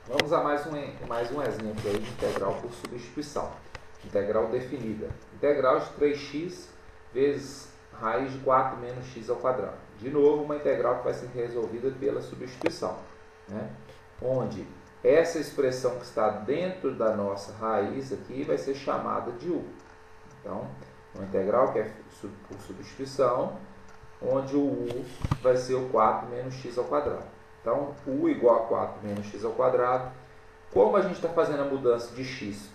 Vamos a mais um exemplo aí de integral por substituição. Integral definida. Integral de 3x vezes raiz de 4 menos x ao quadrado. De novo, uma integral que vai ser resolvida pela substituição, né? Onde essa expressão que está dentro da nossa raiz aqui vai ser chamada de u. Então, uma integral que é por substituição, onde o u vai ser o 4 menos x ao quadrado. Então, u igual a 4 menos x ao quadrado. Como a gente está fazendo a mudança de x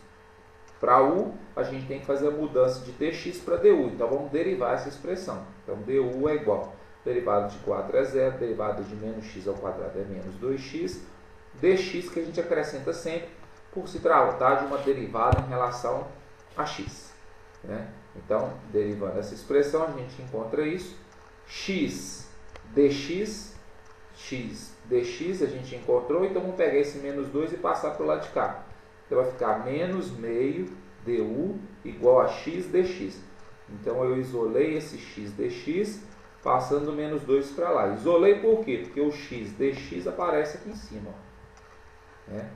para u, a gente tem que fazer a mudança de dx para du. Então, vamos derivar essa expressão. Então, du é igual, derivada de 4 é 0, derivada de menos x ao quadrado é menos 2x, dx que a gente acrescenta sempre por se tratar de uma derivada em relação a x, né? Então, derivando essa expressão, a gente encontra isso. X dx, x dx a gente encontrou, então vamos pegar esse menos 2 e passar para o lado de cá. Então vai ficar menos meio du igual a x dx. Então eu isolei esse x dx, passando o menos 2 para lá. Isolei por quê? Porque o x dx aparece aqui em cima, né?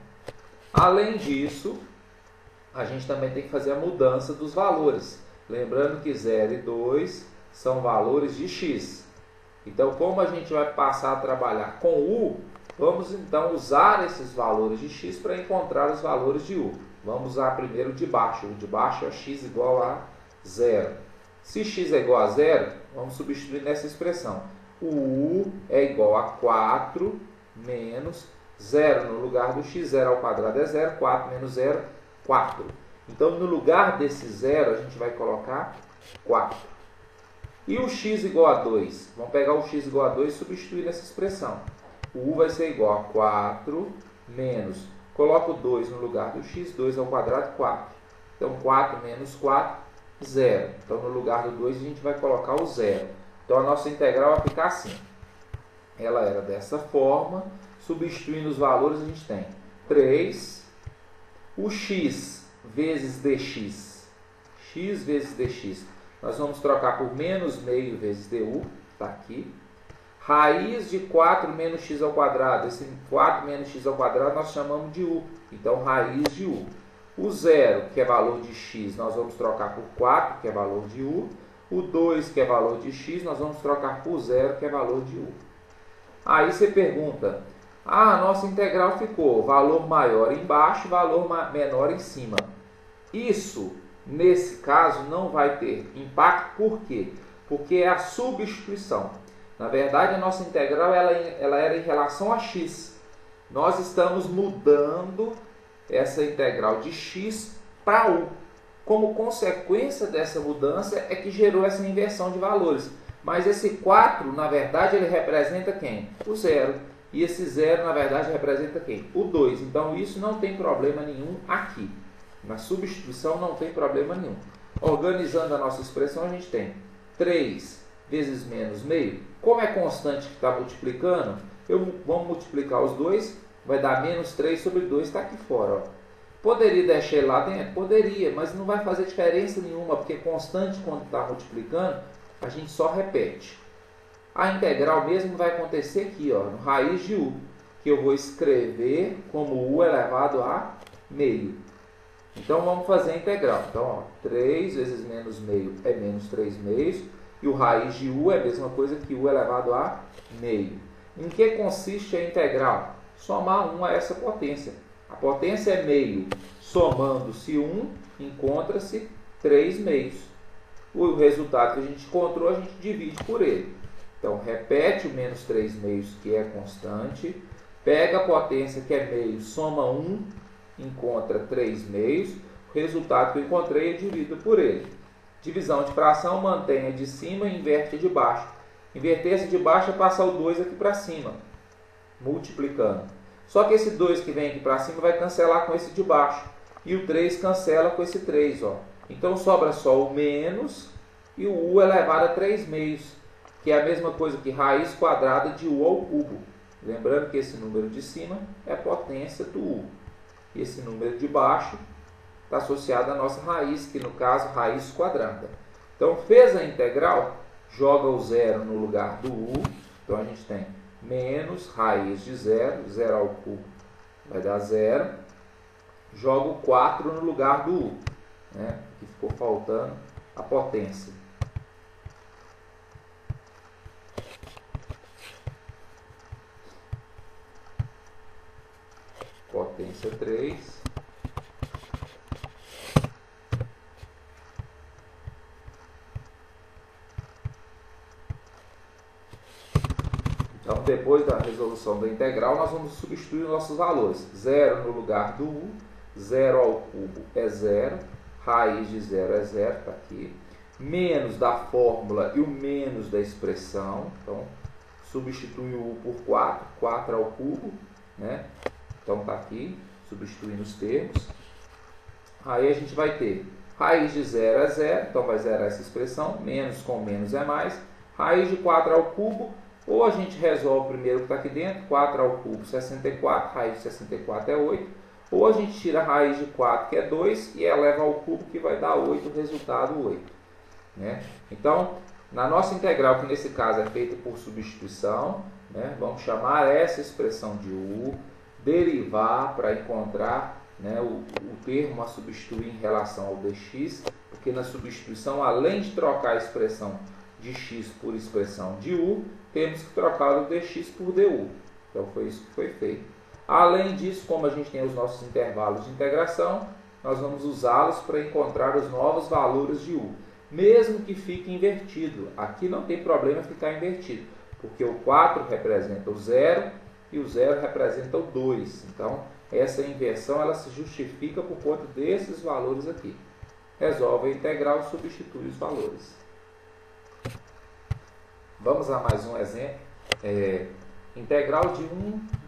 Além disso, a gente também tem que fazer a mudança dos valores. Lembrando que 0 e 2 são valores de x. Então, como a gente vai passar a trabalhar com u, vamos então usar esses valores de x para encontrar os valores de u. Vamos usar primeiro o de baixo. O de baixo é x igual a 0. Se x é igual a 0, vamos substituir nessa expressão. O u é igual a 4 menos 0. No lugar do x, 0 ao quadrado é 0. 4 menos 0, 4. Então, no lugar desse 0, a gente vai colocar 4. E o x igual a 2? Vamos pegar o x igual a 2 e substituir nessa expressão. O u vai ser igual a 4 menos, coloco 2 no lugar do x, 2 ao quadrado, 4. Então, 4 menos 4, 0. Então, no lugar do 2, a gente vai colocar o 0. Então, a nossa integral vai ficar assim. Ela era dessa forma. Substituindo os valores, a gente tem 3. O x vezes dx. X vezes dx. Nós vamos trocar por menos meio vezes du. Está aqui. Raiz de 4 menos x ao quadrado. Esse 4 menos x ao quadrado nós chamamos de u. Então, raiz de u. O 0, que é valor de x, nós vamos trocar por 4, que é valor de u. O 2, que é valor de x, nós vamos trocar por 0, que é valor de u. Aí você pergunta, a nossa integral ficou valor maior embaixo, valor menor em cima. Isso, nesse caso, não vai ter impacto. Por quê? Porque é a substituição. Na verdade, a nossa integral ela era em relação a x. Nós estamos mudando essa integral de x para u. Como consequência dessa mudança é que gerou essa inversão de valores. Mas esse 4, na verdade, ele representa quem? O 0. E esse 0, na verdade, representa quem? O 2. Então, isso não tem problema nenhum aqui. Na substituição, não tem problema nenhum. Organizando a nossa expressão, a gente tem 3 vezes menos meio. Como é constante que está multiplicando, vamos multiplicar os dois, vai dar menos 3 sobre 2, está aqui fora. Ó. Poderia deixar ele lá dentro? Poderia, mas não vai fazer diferença nenhuma, porque constante, quando está multiplicando, a gente só repete. A integral mesmo vai acontecer aqui, ó, no raiz de u, que eu vou escrever como u elevado a meio. Então, vamos fazer a integral. Então, ó, 3 vezes menos meio é menos 3 meios, e o raiz de u é a mesma coisa que u elevado a meio. Em que consiste a integral? Somar 1 a essa potência. A potência é meio. Somando-se 1, encontra-se 3 meios. O resultado que a gente encontrou, a gente divide por ele. Então, repete o menos 3 meios, que é constante. Pega a potência, que é meio, soma 1, encontra 3 meios. O resultado que eu encontrei, eu divido por ele. Divisão de fração, mantém a de cima e inverte a de baixo. Inverter essa de baixo é passar o 2 aqui para cima, multiplicando. Só que esse 2 que vem aqui para cima vai cancelar com esse de baixo. E o 3 cancela com esse 3. Ó. Então, sobra só o menos e o u elevado a 3 meios, que é a mesma coisa que raiz quadrada de u ao cubo. Lembrando que esse número de cima é a potência do u. E esse número de baixo está associado à nossa raiz, que no caso, raiz quadrada. Então, fez a integral, joga o 0 no lugar do u. Então, a gente tem menos raiz de 0, 0 ao cubo vai dar 0. Jogo 4 no lugar do u, né? Que ficou faltando a potência. Potência 3. Então, depois da resolução da integral, nós vamos substituir os nossos valores. 0 no lugar do u, 0 ao cubo é 0, raiz de 0 é 0, está aqui. Menos da fórmula e o menos da expressão. Então, substitui o u por 4, 4 ao cubo, né? Então, está aqui, substituindo os termos. Aí a gente vai ter raiz de 0 é 0, então vai zerar essa expressão. Menos com menos é mais. Raiz de 4 ao cubo, ou a gente resolve primeiro o que está aqui dentro. 4 ao cubo, 64. Raiz de 64 é 8. Ou a gente tira a raiz de 4, que é 2, e eleva ao cubo, que vai dar 8, resultado 8. Né? Então, na nossa integral, que nesse caso é feita por substituição, né? Vamos chamar essa expressão de u, derivar para encontrar, né, o termo a substituir em relação ao dx, porque na substituição, além de trocar a expressão de x por expressão de u, temos que trocar o dx por du. Então foi isso que foi feito. Além disso, como a gente tem os nossos intervalos de integração, nós vamos usá-los para encontrar os novos valores de u. Mesmo que fique invertido. Aqui não tem problema ficar invertido, porque o 4 representa o 0 e o 0 representa o 2. Então, essa inversão ela se justifica por conta desses valores aqui. Resolve a integral e substitui os valores. Vamos a mais um exemplo. Integral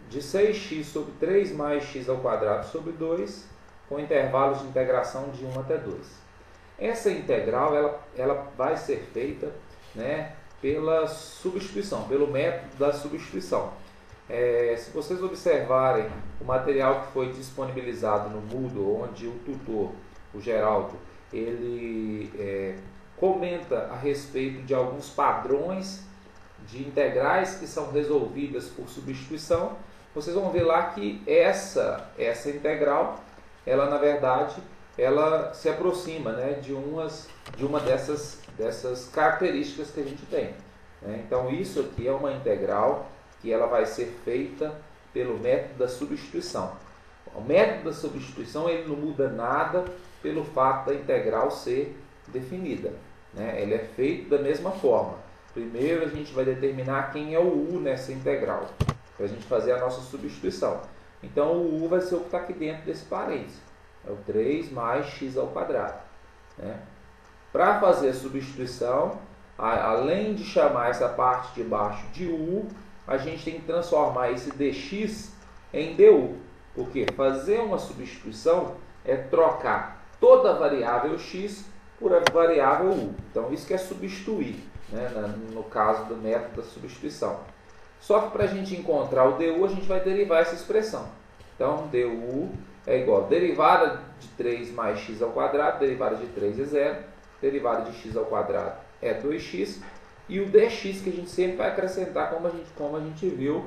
de 6x sobre 3 mais x ao quadrado sobre 2, com intervalos de integração de 1 até 2. Essa integral ela vai ser feita, né, pela substituição, pelo método da substituição. Se vocês observarem o material que foi disponibilizado no Moodle, onde o tutor, o Geraldo, ele comenta a respeito de alguns padrões de integrais que são resolvidas por substituição, vocês vão ver lá que essa integral, ela na verdade, ela se aproxima, né, de uma dessas características que a gente tem. Né? Então isso aqui é uma integral que ela vai ser feita pelo método da substituição. O método da substituição ele não muda nada pelo fato da integral ser definida. Né? Ele é feito da mesma forma. Primeiro a gente vai determinar quem é o u nessa integral, para a gente fazer a nossa substituição. Então o u vai ser o que está aqui dentro desse parênteses. É o 3 mais x ao quadrado. Né? Para fazer a substituição, além de chamar essa parte de baixo de u, a gente tem que transformar esse dx em du. Porque fazer uma substituição é trocar toda a variável x por a variável u. Então isso que é substituir, né, no caso do método da substituição. Só que para a gente encontrar o du, a gente vai derivar essa expressão. Então du é igual a derivada de 3 mais x ao quadrado, derivada de 3 é 0, derivada de x ao quadrado é 2x, e o dx que a gente sempre vai acrescentar como a gente viu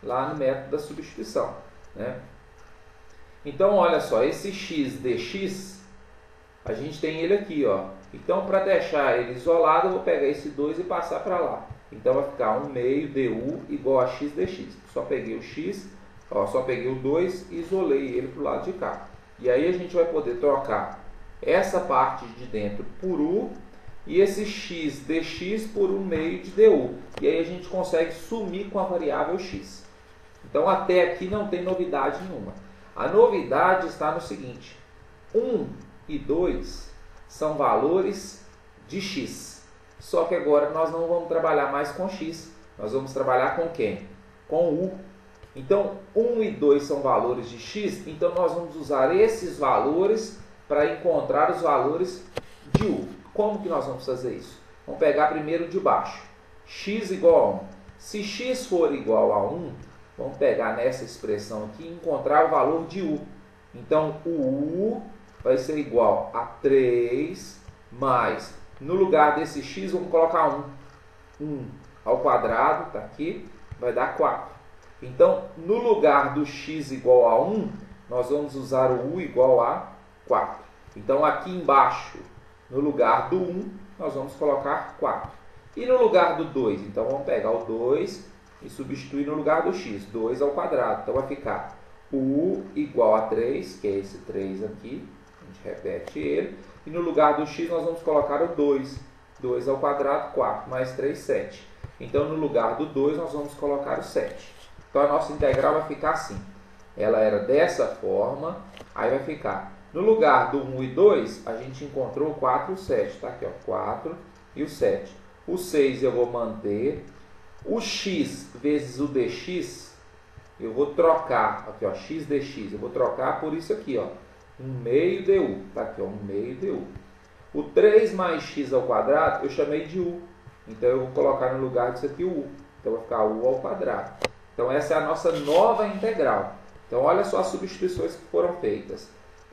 lá no método da substituição. Né? Então, olha só, esse x dx, a gente tem ele aqui, ó. Então, para deixar ele isolado, eu vou pegar esse 2 e passar para lá. Então, vai ficar 1 meio du igual a x dx. Só peguei o x, ó, só peguei o 2 e isolei ele para o lado de cá. E aí a gente vai poder trocar essa parte de dentro por u e esse x dx por 1 meio de du. E aí a gente consegue sumir com a variável x. Então, até aqui não tem novidade nenhuma. A novidade está no seguinte: 1 e 2 são valores de x. Só que agora nós não vamos trabalhar mais com x. Nós vamos trabalhar com quem? Com u. Então, 1 e 2 são valores de x. Então, nós vamos usar esses valores para encontrar os valores de u. Como que nós vamos fazer isso? Vamos pegar primeiro de baixo. X igual a 1. Se x for igual a 1, vamos pegar nessa expressão aqui e encontrar o valor de u. Então, o u vai ser igual a 3 mais, no lugar desse x, vamos colocar 1. 1 ao quadrado, está aqui, vai dar 4. Então, no lugar do x igual a 1, nós vamos usar o u igual a 4. Então, aqui embaixo, no lugar do 1, nós vamos colocar 4. E no lugar do 2, então vamos pegar o 2 e substituir no lugar do x, 2 ao quadrado. Então, vai ficar o u igual a 3, que é esse 3 aqui, a gente repete ele. E no lugar do x, nós vamos colocar o 2. 2 ao quadrado, 4, mais 3, 7. Então, no lugar do 2, nós vamos colocar o 7. Então, a nossa integral vai ficar assim. Ela era dessa forma, aí vai ficar. No lugar do 1 e 2, a gente encontrou o 4 e o 7. Está aqui, ó, 4 e o 7. O 6 eu vou manter. O x vezes o dx, eu vou trocar. Aqui, ó, x dx, eu vou trocar por isso aqui, ó. 1 meio du. Está aqui, ó, 1 meio du. O 3 mais x ao quadrado, eu chamei de u. Então, eu vou colocar no lugar disso aqui o u. Então, vai ficar u ao quadrado. Então, essa é a nossa nova integral. Então, olha só as substituições que foram feitas.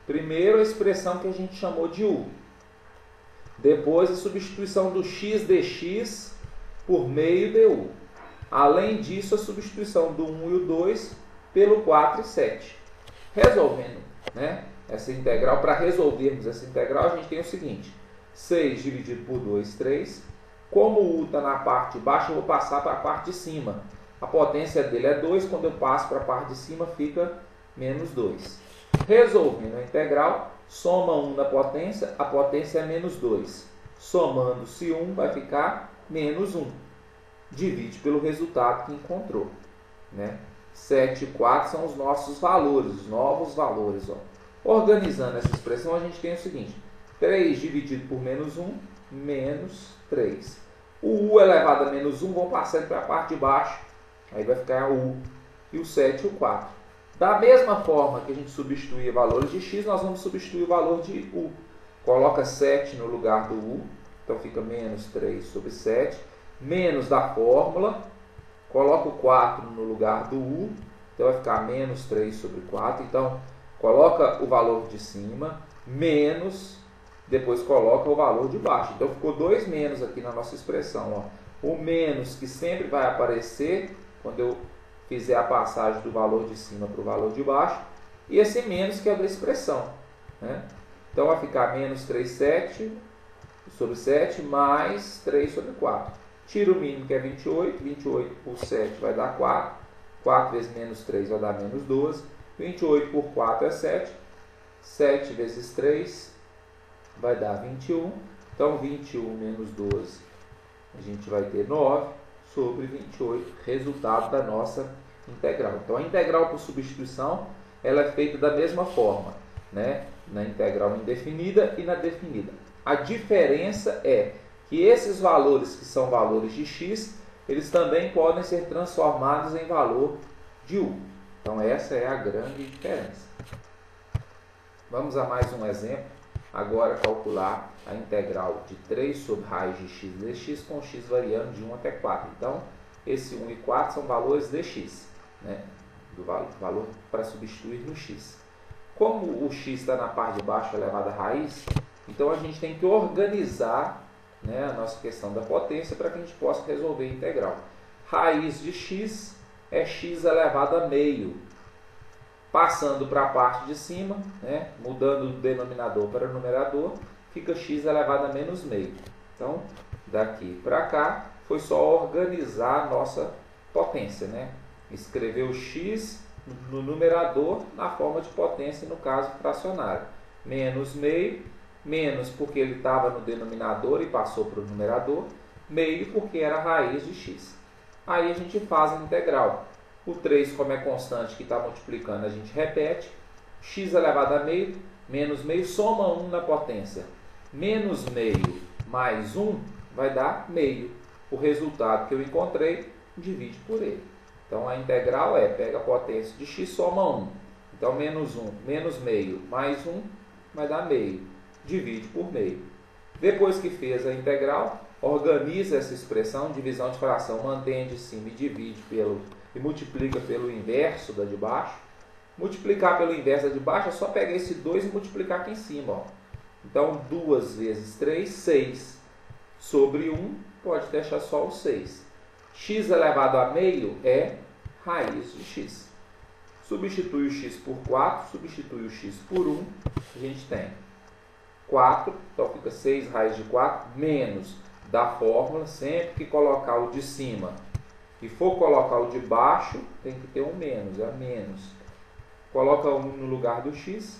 Primeiro, a expressão que a gente chamou de u. Depois, a substituição do x dx por meio du. Além disso, a substituição do 1 e o 2 pelo 4 e 7. Resolvendo, né, essa integral, para resolvermos essa integral, a gente tem o seguinte. 6 dividido por 2, 3. Como o u está na parte de baixo, eu vou passar para a parte de cima. A potência dele é 2, quando eu passo para a parte de cima fica menos 2. Resolvendo a integral, soma 1 na potência, a potência é menos 2. Somando-se 1 vai ficar menos 1. Divide pelo resultado que encontrou. Né? 7 e 4 são os nossos valores, os novos valores. Ó. Organizando essa expressão, a gente tem o seguinte. 3 dividido por menos 1, menos 3. O u elevado a menos 1, vão passando para a parte de baixo. Aí vai ficar o u e o 7 e o 4. Da mesma forma que a gente substituía valores de x, nós vamos substituir o valor de u. Coloca 7 no lugar do u, então fica menos 3 sobre 7. Menos da fórmula, coloca o 4 no lugar do u, então vai ficar menos 3 sobre 4. Então, coloca o valor de cima, menos, depois coloca o valor de baixo. Então, ficou 2 menos aqui na nossa expressão. Ó. O menos que sempre vai aparecer quando eu fizer a passagem do valor de cima para o valor de baixo, e esse menos que é da expressão. Né? Então, vai ficar menos 3 sobre 7, mais 3 sobre 4. Tira o mínimo, que é 28. 28 por 7 vai dar 4. 4 vezes menos 3 vai dar menos 12. 28 por 4 é 7. 7 vezes 3 vai dar 21. Então, 21 menos 12, a gente vai ter 9 sobre 28, resultado da nossa integral. Então, a integral por substituição, ela é feita da mesma forma, né? Na integral indefinida e na definida. A diferença é que esses valores que são valores de x, eles também podem ser transformados em valor de u. Então, essa é a grande diferença. Vamos a mais um exemplo. Agora, calcular a integral de 3 sobre raiz de x dx com x variando de 1 até 4. Então, esse 1 e 4 são valores dx, né? Do valor para substituir no x. Como o x está na parte de baixo elevado à raiz, então a gente tem que organizar, né, a nossa questão da potência para que a gente possa resolver a integral. Raiz de x é x elevado a meio. Passando para a parte de cima, né, mudando o denominador para o numerador, fica x elevado a menos meio. Então, daqui para cá, foi só organizar a nossa potência. Né? Escrever o x no numerador na forma de potência, no caso fracionário. Menos meio, menos porque ele estava no denominador e passou para o numerador, meio porque era a raiz de x. Aí a gente faz a integral. O 3, como é constante que está multiplicando, a gente repete. X elevado a meio, menos meio, soma 1 na potência. Menos meio mais 1 vai dar meio. O resultado que eu encontrei, divide por ele. Então, a integral é, pega a potência de x, soma 1. Então, menos 1, menos meio, mais 1, vai dar meio. Divide por meio. Depois que fez a integral, organiza essa expressão, divisão de fração, mantém a de cima e divide e multiplica pelo inverso da de baixo. Multiplicar pelo inverso da de baixo é só pegar esse 2 e multiplicar aqui em cima. Ó. Então, 2 vezes 3, 6. Sobre 1, pode deixar só o 6. X elevado a meio é raiz de x. Substitui o x por 4, substitui o x por 1, a gente tem 4, então fica 6 raiz de 4, menos da fórmula, sempre que colocar o de cima e for colocar o de baixo, tem que ter um menos, é menos. Coloca 1 no lugar do x,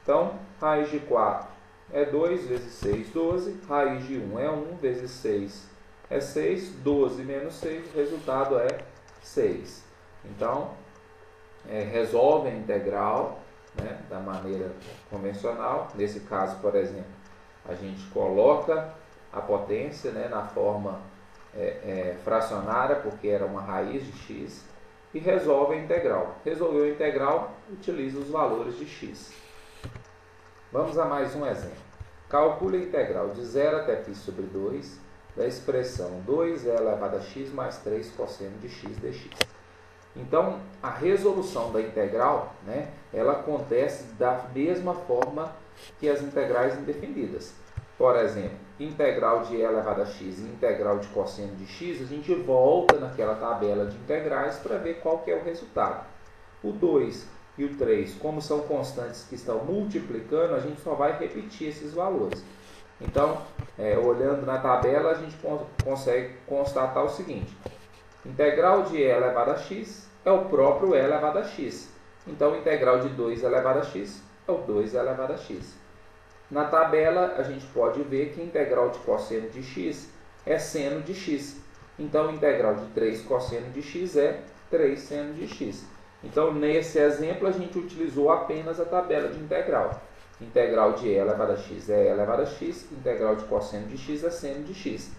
então raiz de 4 é 2 vezes 6, 12, raiz de 1 é 1 vezes 6 é 6, 12 menos 6, o resultado é 6. Então, resolve a integral, né, da maneira convencional. Nesse caso, por exemplo, a gente coloca a potência, né, na forma fracionária, porque era uma raiz de x, e resolve a integral. Resolveu a integral, utiliza os valores de x. Vamos a mais um exemplo. Calcule a integral de 0 até π sobre 2 da expressão 2e elevado a x mais 3 cosseno de x dx. Então, a resolução da integral, né, ela acontece da mesma forma que as integrais indefinidas. Por exemplo, integral de e elevado a x e integral de cosseno de x, a gente volta naquela tabela de integrais para ver qual que é o resultado. O 2 e o 3, como são constantes que estão multiplicando, a gente só vai repetir esses valores. Então, olhando na tabela, a gente consegue constatar o seguinte: integral de e elevado a x é o próprio e elevado a x. Então, integral de 2 elevado a x é o 2 elevado a x. Na tabela, a gente pode ver que integral de cosseno de x é seno de x. Então, integral de 3 cosseno de x é 3 seno de x. Então, nesse exemplo, a gente utilizou apenas a tabela de integral. Integral de e elevado a x é e elevado a x, integral de cosseno de x é seno de x.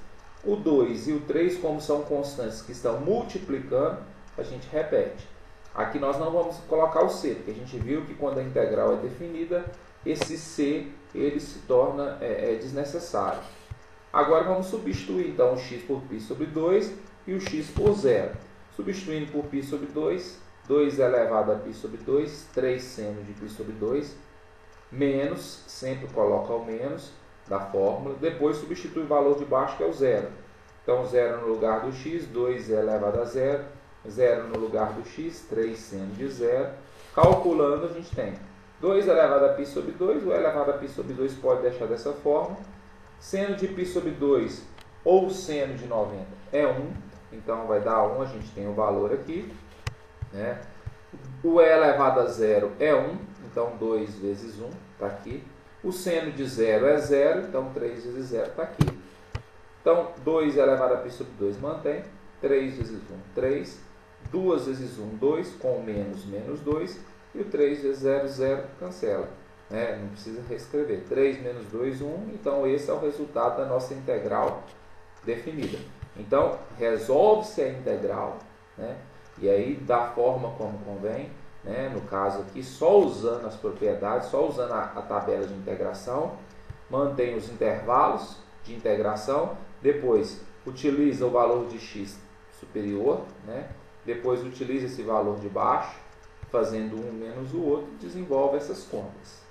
O 2 e o 3, como são constantes que estão multiplicando, a gente repete. Aqui nós não vamos colocar o c, porque a gente viu que quando a integral é definida, esse c ele se torna desnecessário. Agora vamos substituir então o x por π sobre 2 e o x por 0. Substituindo por π sobre 2, 2 elevado a π sobre 2, 3 seno de π sobre 2, menos, sempre coloca o menos da fórmula, depois substitui o valor de baixo que é o 0. Então 0 no lugar do x, 2 elevado a 0, 0 no lugar do x, 3 seno de 0. Calculando a gente tem 2 elevado a π sobre 2, o elevado a π sobre 2 pode deixar dessa forma. Seno de π sobre 2 ou seno de 90 é 1, então vai dar 1, a gente tem o valor aqui, né? O e elevado a 0 é 1, então 2 vezes 1 está aqui. O seno de 0 é 0, então 3 vezes 0 está aqui. Então 2 elevado a π sobre 2 mantém, 3 vezes 1, 3, 2 vezes 1, 2, com menos, menos 2, e o 3 vezes 0, 0, cancela. Não precisa reescrever. 3 menos 2, 1, então esse é o resultado da nossa integral definida. Então, resolve-se a integral, né? E aí, da forma como convém, né? No caso aqui, só usando as propriedades, só usando a tabela de integração, mantém os intervalos de integração, depois utiliza o valor de x superior, né? Depois utiliza esse valor de baixo, fazendo um menos o outro, desenvolve essas contas.